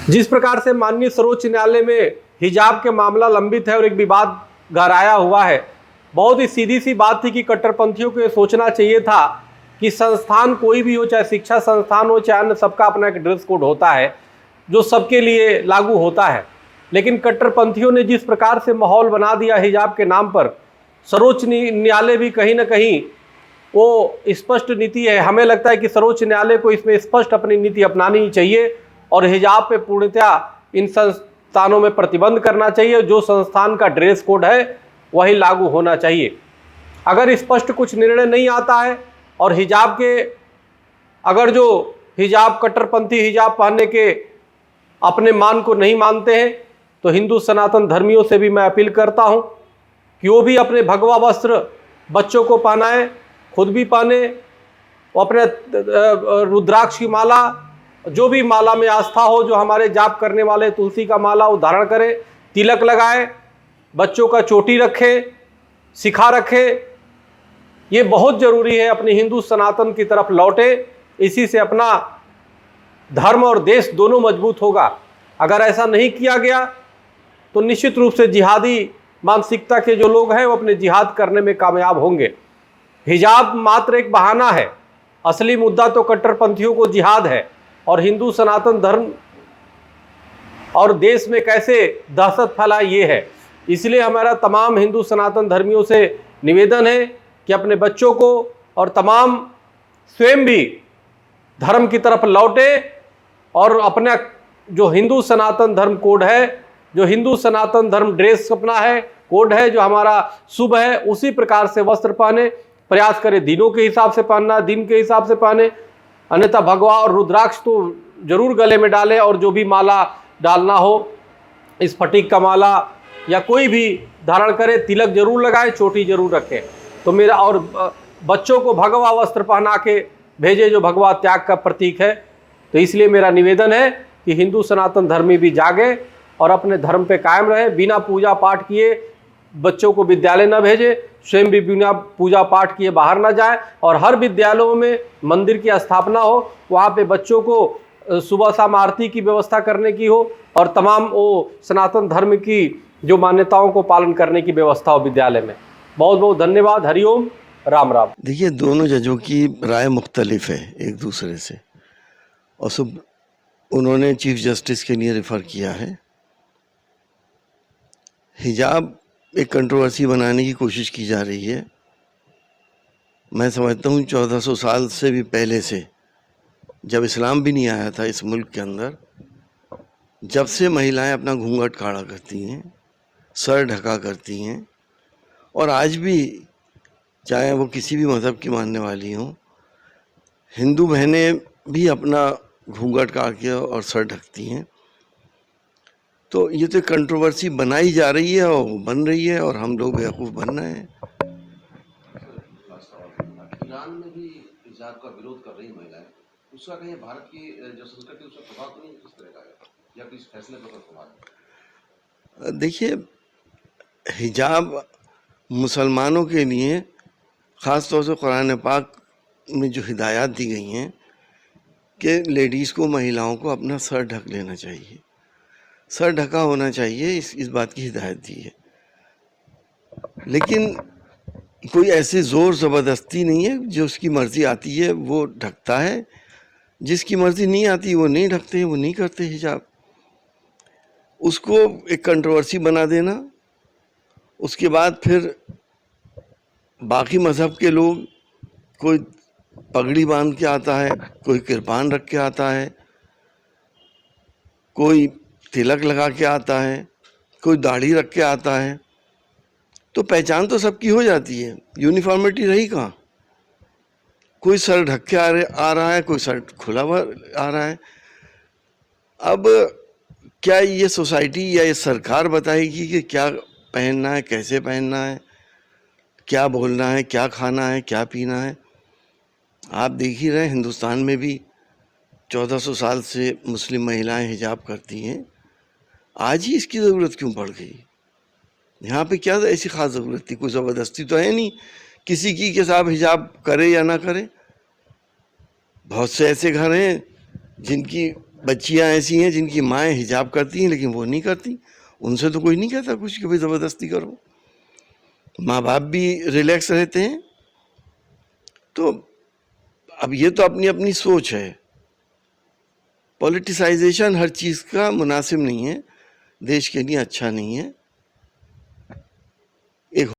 जिस प्रकार से माननीय सर्वोच्च न्यायालय में हिजाब के मामला लंबित है और एक विवाद गहराया हुआ है, बहुत ही सीधी सी बात थी कि कट्टरपंथियों को ये सोचना चाहिए था कि संस्थान कोई भी हो, चाहे शिक्षा संस्थान हो चाहे अन्य, सबका अपना एक ड्रेस कोड होता है जो सबके लिए लागू होता है। लेकिन कट्टरपंथियों ने जिस प्रकार से माहौल बना दिया हिजाब के नाम पर, सर्वोच्च न्यायालय भी कहीं ना कहीं वो स्पष्ट नीति है। हमें लगता है कि सर्वोच्च न्यायालय को इसमें स्पष्ट अपनी नीति अपनानी ही चाहिए और हिजाब पे पूर्णतया इन संस्थानों में प्रतिबंध करना चाहिए। जो संस्थान का ड्रेस कोड है वही लागू होना चाहिए। अगर स्पष्ट कुछ निर्णय नहीं आता है और हिजाब के, अगर जो हिजाब कट्टरपंथी हिजाब पहनने के अपने मान को नहीं मानते हैं, तो हिंदू सनातन धर्मियों से भी मैं अपील करता हूं कि वो भी अपने भगवा वस्त्र बच्चों को पहनाएं, खुद भी पहने, वो अपने रुद्राक्ष की माला, जो भी माला में आस्था हो, जो हमारे जाप करने वाले तुलसी का माला वो धारण करें, तिलक लगाएं, बच्चों का चोटी रखें, सिखा रखें। ये बहुत ज़रूरी है, अपने हिंदू सनातन की तरफ लौटे। इसी से अपना धर्म और देश दोनों मजबूत होगा। अगर ऐसा नहीं किया गया तो निश्चित रूप से जिहादी मानसिकता के जो लोग हैं वो अपने जिहाद करने में कामयाब होंगे। हिजाब मात्र एक बहाना है, असली मुद्दा तो कट्टरपंथियों को जिहाद है और हिंदू सनातन धर्म और देश में कैसे दहशत फैलाए ये है। इसलिए हमारा तमाम हिंदू सनातन धर्मियों से निवेदन है कि अपने बच्चों को और तमाम स्वयं भी धर्म की तरफ लौटे और अपना जो हिंदू सनातन धर्म कोड है, जो हिंदू सनातन धर्म ड्रेस अपना है, कोड है, जो हमारा शुभ है, उसी प्रकार से वस्त्र पहने। प्रयास करें दिनों के हिसाब से पहनना, दिन के हिसाब से पहने, अन्यथा भगवा और रुद्राक्ष तो जरूर गले में डालें और जो भी माला डालना हो, स्फटिक का माला या कोई भी धारण करें, तिलक जरूर लगाएं, चोटी जरूर रखें। तो मेरा, और बच्चों को भगवा वस्त्र पहना के भेजे जो भगवा त्याग का प्रतीक है। तो इसलिए मेरा निवेदन है कि हिंदू सनातन धर्मी भी जागे और अपने धर्म पे कायम रहे। बिना पूजा पाठ किए बच्चों को विद्यालय न भेजे, स्वयं भी बिना पूजा पाठ किए बाहर न जाए और हर विद्यालयों में मंदिर की स्थापना हो, वहाँ पे बच्चों को सुबह शाम आरती की व्यवस्था करने की हो और तमाम वो सनातन धर्म की जो मान्यताओं को पालन करने की व्यवस्था हो विद्यालय में। बहुत बहुत धन्यवाद। हरिओम, राम राम। देखिए, दोनों जजों की राय मुख्तलिफ है एक दूसरे से और सब उन्होंने चीफ जस्टिस के लिए रेफ़र किया है। हिजाब एक कंट्रोवर्सी बनाने की कोशिश की जा रही है। मैं समझता हूँ 1400 साल से भी पहले से, जब इस्लाम भी नहीं आया था इस मुल्क के अंदर, जब से महिलाएं अपना घूंघट खड़ा करती हैं, सर ढका करती हैं, और आज भी चाहे वो किसी भी मज़हब की मानने वाली हों, हिंदू बहनें भी अपना घूंघट काट के और सर ढकती हैं। तो ये तो कंट्रोवर्सी बनाई जा रही है और बन रही है और हम लोग बेवकूफ़ बन रहे हैं। ईरान में भी हिजाब का विरोध कर रही महिलाएं, उसका कहीं भारत की जो संस्कृति उसका प्रभाव तो नहीं किस तरह का है या किस फैसले पर प्रभाव? देखिए, हिजाब मुसलमानों के लिए ख़ास तौर से कुरान पाक में जो हिदायत दी गई हैं कि लेडीज़ को, महिलाओं को अपना सर ढक लेना चाहिए, सर ढका होना चाहिए, इस बात की हिदायत दी है। लेकिन कोई ऐसे ज़ोर ज़बरदस्ती नहीं है। जो उसकी मर्ज़ी आती है वो ढकता है, जिसकी मर्ज़ी नहीं आती वो नहीं ढकते, वो नहीं करते हिजाब। उसको एक कंट्रोवर्सी बना देना, उसके बाद फिर बाकी मज़हब के लोग, कोई पगड़ी बांध के आता है, कोई कृपान रख के आता है, कोई तिलक लगा के आता है, कोई दाढ़ी रख के आता है, तो पहचान तो सबकी हो जाती है, यूनिफॉर्मिटी रही कहाँ? कोई सर ढक के आ रहा है, कोई सर खुला हुआ आ रहा है। अब क्या ये सोसाइटी या ये सरकार बताएगी कि क्या पहनना है, कैसे पहनना है, क्या बोलना है, क्या खाना है, क्या पीना है? आप देख ही रहे, हिंदुस्तान में भी 1400 साल से मुस्लिम महिलाएं हिजाब करती हैं। आज ही इसकी ज़रूरत क्यों पड़ गई? यहाँ पे क्या ऐसी ख़ास ज़रूरत थी? कोई ज़बरदस्ती तो है नहीं किसी की कि साहब हिजाब करे या ना करे। बहुत से ऐसे घर हैं जिनकी बच्चियां ऐसी हैं जिनकी माएँ हिजाब करती हैं लेकिन वो नहीं करती, उनसे तो कोई नहीं कहता कुछ कि भाई ज़बरदस्ती करो। माँ बाप भी रिलैक्स रहते हैं। तो अब ये तो अपनी अपनी सोच है। पॉलिटिसाइजेशन हर चीज़ का मुनासिब नहीं है, देश के लिए अच्छा नहीं है।